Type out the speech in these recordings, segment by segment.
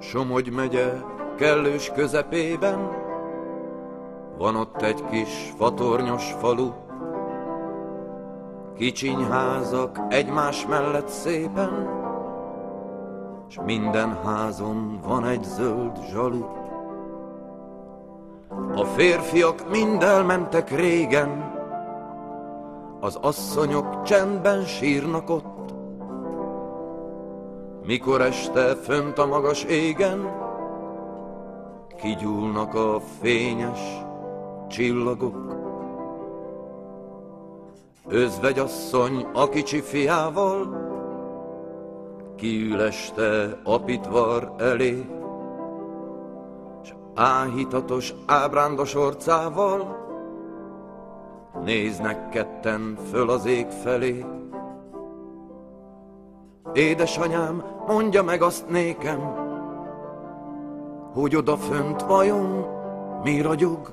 Somogy megye kellős közepében van ott egy kis fatornyos falu, kicsiny házak egymás mellett szépen, s minden házon van egy zöld zsalu. A férfiak mind elmentek régen, az asszonyok csendben sírnak ott. Mikor este fönt a magas égen kigyúlnak a fényes csillagok. Özvegyasszony a kicsi fiával kiül este a pitvar elé, s áhítatos, ábrándos orcával néznek ketten föl az ég felé. Édesanyám, mondja meg azt nékem, hogy odafönt vajon mi ragyog?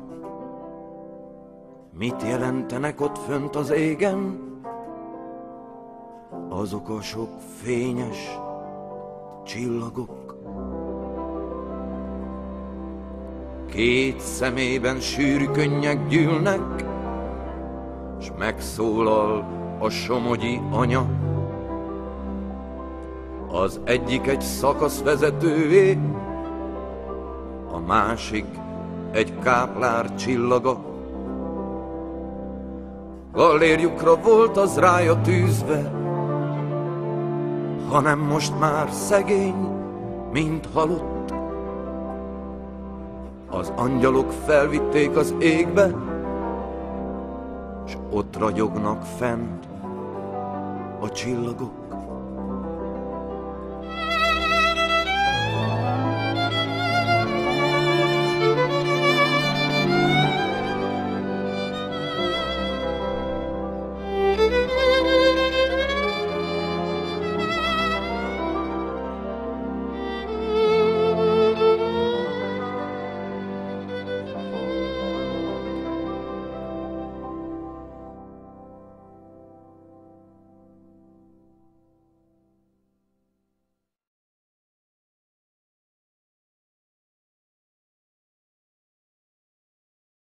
Mit jelentenek ott fönt az égen azok a sok fényes csillagok? Két szemében sűrű könnyek gyűlnek, s megszólal a somogyi anya. Az egyik egy szakaszvezetővé, a másik egy káplár csillaga. Gallérjukra volt az rája tűzve, hanem most már szegény, mint halott. Az angyalok felvitték az égbe, s ott ragyognak fent a csillagok.